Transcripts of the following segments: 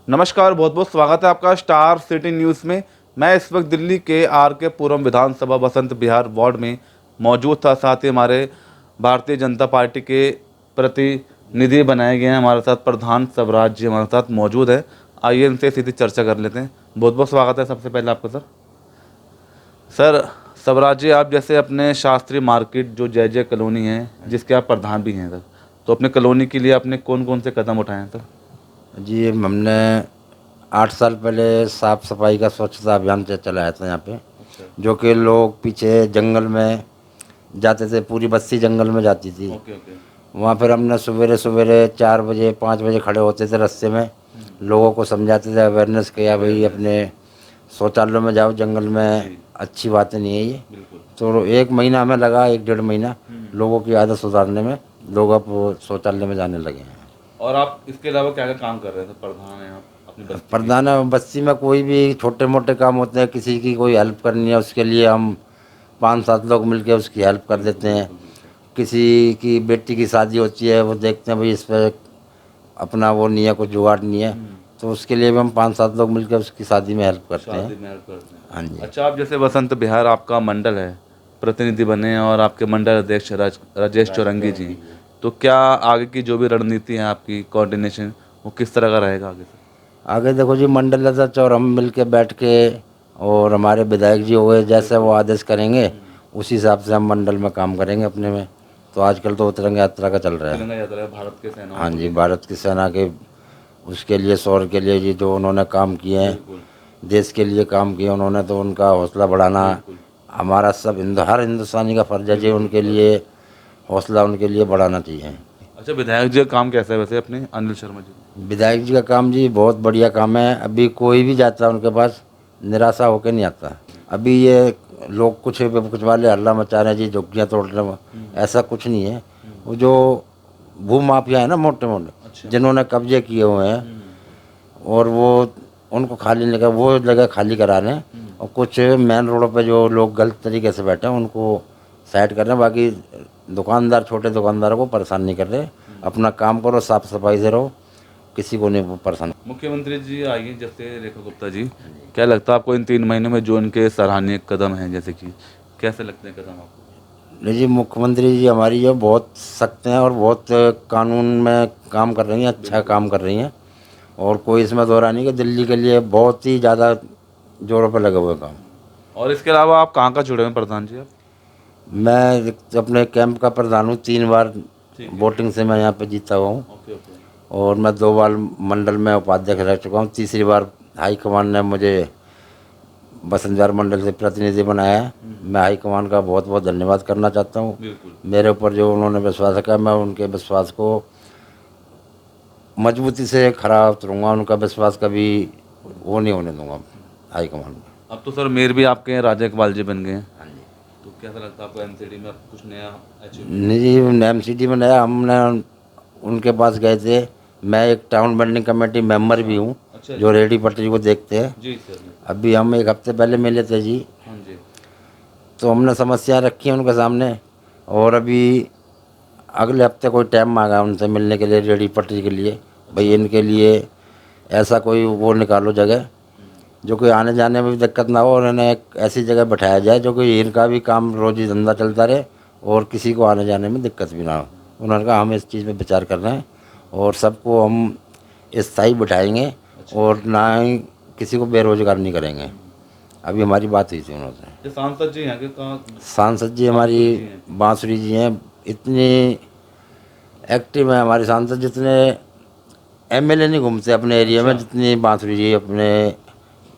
नमस्कार, बहुत बहुत स्वागत है आपका स्टार सिटी न्यूज़ में। मैं इस वक्त दिल्ली के आर.के. पुरम विधानसभा बसंत विहार वार्ड में मौजूद था। साथ ही हमारे भारतीय जनता पार्टी के प्रतिनिधि बनाए गए हैं। हमारे साथ प्रधान स्वराज जी हमारे साथ मौजूद है। आइए इनसे सीधी चर्चा कर लेते हैं। बहुत बहुत स्वागत है सबसे पहले आपका सर। स्वराज जी, आप जैसे अपने शास्त्री मार्केट जो जय कॉलोनी है जिसके आप प्रधान भी हैं सर, तो अपने कॉलोनी के लिए आपने कौन कौन से कदम उठाए हैं सर? जी, हमने 8 साल पहले साफ़ सफाई का स्वच्छता अभियान चलाया था यहाँ पे। अच्छा। जो कि लोग पीछे जंगल में जाते थे, पूरी बस्ती जंगल में जाती थी। Okay okay. वहाँ फिर हमने सवेरे सवेरे 4 बजे 5 बजे खड़े होते थे रास्ते में, लोगों को समझाते थे, अवेयरनेस किया भाई अपने शौचालयों में जाओ, जंगल में अच्छी बात नहीं है ये। बिल्कुल। तो 1 महीना हमें लगा, 1 डेढ़ महीना लोगों की आदत सुधारने में। लोग अब शौचालय में जाने लगे हैं। और आप इसके अलावा क्या क्या काम कर रहे हैं? प्रधान हैं आप अपनी बस्ती के? प्रधान बस्ती में कोई भी छोटे मोटे काम होते हैं, किसी की कोई हेल्प करनी है, उसके लिए हम 5-7 लोग मिलके उसकी हेल्प कर देते हैं। किसी की बेटी की शादी होती है, वो देखते हैं भाई इस पर अपना वो नहीं है, कुछ जुगाड़ नहीं है, तो उसके लिए भी हम 5-7 लोग मिलकर उसकी शादी में हेल्प करते हैं। शादी में help करते हैं। हाँ जी। अच्छा, आप जैसे बसंत विहार आपका मंडल है, प्रतिनिधि बने हैं और आपके मंडल अध्यक्ष राजेश चौरंगी जी हैं। तो क्या आगे की जो भी रणनीति है आपकी कोऑर्डिनेशन, वो किस तरह का रहेगा आगे से? आगे देखो जी, मंडल अध्यक्ष और हम मिल के बैठ के, और हमारे विधायक जी हो गए, जैसे वो आदेश करेंगे उसी हिसाब से हम मंडल में काम करेंगे अपने में। तो आजकल तो तिरंगा यात्रा का चल रहा है। तिरंगा यात्रा है भारत के सेना। हाँ जी, भारत की सेना के उसके लिए, शौर्य के लिए जी जो उन्होंने काम किए हैं, देश के लिए काम किए उन्होंने, तो उनका हौसला बढ़ाना हमारा सब हर हिंदुस्तानी का फर्ज है जी। उनके लिए हौसला उनके लिए बढ़ाना चाहिए। अच्छा, विधायक जी का काम कैसा है वैसे अपने अनिल शर्मा जी? विधायक जी का काम जी बहुत बढ़िया काम है। अभी कोई भी जाता है उनके पास, निराशा होकर नहीं आता। अभी ये लोग कुछ वाले हल्ला मचा रहे हैं जी, झुग्गियाँ तोड़ रहे हैं, ऐसा कुछ नहीं है। वो जो भू माफिया है ना, मोटे मोटे जिन्होंने कब्जे किए हुए हैं, और वो उनको खाली नहीं कर, वो जगह खाली करा रहे हैं, और कुछ मेन रोडों पे जो लोग गलत तरीके से बैठे हैं उनको साइड कर रहे हैं। बाकी दुकानदार, छोटे दुकानदारों को परेशान नहीं कर रहे। अपना काम करो, साफ सफाई से रहो, किसी को नहीं परेशान। मुख्यमंत्री जी आइए, जैसे रेखा गुप्ता जी, क्या लगता है आपको इन 3 महीनों में जो इनके सराहनीय कदम हैं, जैसे कि कैसे लगते हैं कदम आपको? नहीं जी, मुख्यमंत्री जी हमारी जो बहुत सख्त हैं और बहुत कानून में काम कर रही हैं, अच्छा काम कर रही हैं, और कोई इसमें दो राय नहीं कि दिल्ली के लिए बहुत ही ज़्यादा जोरों पर लगे हुए काम। और इसके अलावा आप कहाँ का जुड़े हुए हैं प्रधान जी आप? मैं अपने कैंप का प्रधान हूँ, 3 बार वोटिंग से मैं यहाँ पे जीता हुआ हूँ, ओके ओके। और मैं 2 बार मंडल में उपाध्यक्ष रह चुका हूँ। तीसरी बार हाईकमान ने मुझे बसंत विहार मंडल से प्रतिनिधि बनाया है। मैं हाईकमान का बहुत बहुत धन्यवाद करना चाहता हूँ। बिल्कुल। मेरे ऊपर जो उन्होंने विश्वास रखा, मैं उनके विश्वास को मजबूती से खरा उतरूँगा। उनका विश्वास कभी वो नहीं होने दूंगा हाईकमान में। अब तो सर मेयर भी आपके राजा इकबाल जी बन गए हैं, हाँ जी। तो कैसा लगता है आपको एमसीडी में कुछ नया अचीव? नहीं जी, एमसीडी में नया हमने उनके पास गए थे। मैं एक टाउन बिल्डिंग कमेटी मेंबर भी हूँ, अच्छा जो रेडी पटरी को देखते हैं। जी सर। अभी हम 1 हफ्ते पहले मिले थे जी, हाँ जी। तो हमने समस्या रखी है उनके सामने, और अभी अगले हफ्ते कोई टाइम मांगा उनसे मिलने के लिए, रेडी पटरी के लिए। भाई इनके लिए ऐसा कोई वो निकालो जगह, जो कि आने जाने में भी दिक्कत ना हो, और इन्हें एक ऐसी जगह बैठाया जाए जो कि इनका भी काम रोजी धंधा चलता रहे और किसी को आने जाने में दिक्कत भी ना हो। उन्होंने कहा हम इस चीज़ में विचार कर रहे हैं, और सबको हम स्थायी बैठाएंगे, और ना ही किसी को बेरोजगार नहीं करेंगे। अभी हमारी बात हुई थी उन्होंने। ये सांसद जी हैं कि कहाँ? सांसद जी हमारी बांसुरी जी हैं, इतनी एक्टिव है हमारे सांसद, जितने एमएलए नहीं घूमते अपने एरिया में, जितनी बांसुरी जी अपने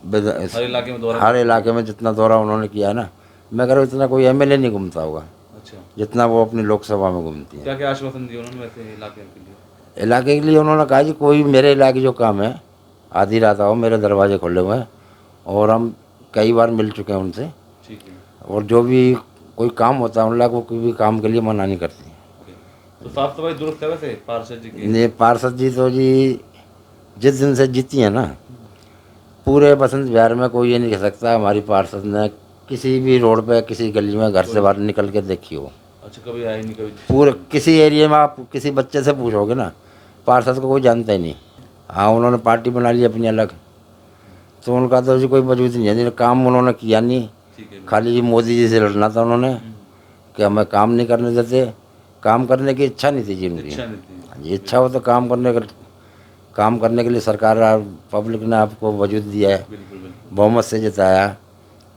हर इलाके में दौरा? हर इलाके में जितना दौरा उन्होंने किया है ना, मैं कह रहा हूँ इतना कोई एमएलए नहीं घूमता होगा अच्छा। जितना वो अपनी लोकसभा में घूमती है। क्या क्या आश्वासन दिए उन्होंने वैसे इलाके के लिए? इलाके के लिए उन्होंने कहा जी कोई मेरे इलाके जो काम है आधी रात आओ, मेरे दरवाजे खुले हुए हैं, और हम कई बार मिल चुके हैं उनसे। ठीक है। और जो भी कोई काम होता है उन लोगों को कोई भी काम के लिए मना नहीं करती। तो साफ सफाई दुरुस्त है वैसे पार्षद जी की? नहीं, पार्षद जी तो जी जिस दिन से जीती है ना, पूरे बसंत विहार में कोई ये नहीं कह सकता हमारी पार्षद ने किसी भी रोड पे, किसी गली में घर से बाहर निकल के देखी हो। अच्छा, कभी आए नहीं कभी? पूरे किसी एरिया में आप किसी बच्चे से पूछोगे ना, पार्षद को कोई जानता ही नहीं। हाँ, उन्होंने पार्टी बना ली अपनी अलग, तो उनका तो जी कोई वजूद नहीं है, जिन्हें काम उन्होंने किया नहीं, ठीक है। खाली जी मोदी जी से लड़ना था उन्होंने कि हमें काम नहीं करने देते, काम करने की इच्छा नहीं थी जी उनकी। इच्छा नहीं थी। हाँ जी, इच्छा हो तो काम करने के लिए सरकार पब्लिक ने आपको वजूद दिया है, बिल्कुल बिल्कुल। बहुमत से जिताया,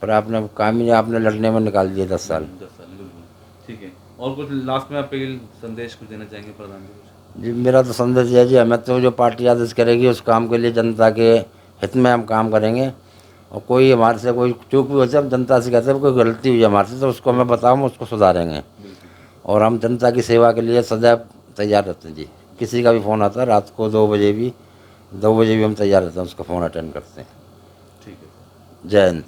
पर आपने काम ही नहीं, आपने लड़ने में निकाल दिए 10 साल। 10 साल बिल्कुल। ठीक है, और कुछ लास्ट में आप अपील संदेश कुछ देना चाहेंगे प्रधानमंत्री? जी मेरा तो संदेश यह है जी, हमें तो जो पार्टी आदेश करेगी उस काम के लिए जनता के हित में हम काम करेंगे, और कोई हमारे से कोई चूक भी होती है हम जनता से कहते हैं कोई गलती हुई है हमारे से तो उसको हमें बताओ, हम उसको सुधारेंगे, और हम जनता की सेवा के लिए सदैव तैयार रहते हैं जी। किसी का भी फ़ोन आता है रात को 2 बजे भी हम तैयार रहते हैं, उसका फ़ोन अटेंड करते हैं। ठीक है। जय हिंद।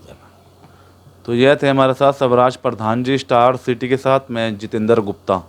तो यह थे हमारे साथ सबराज प्रधान जी, स्टार सिटी के साथ मैं जितेंद्र गुप्ता।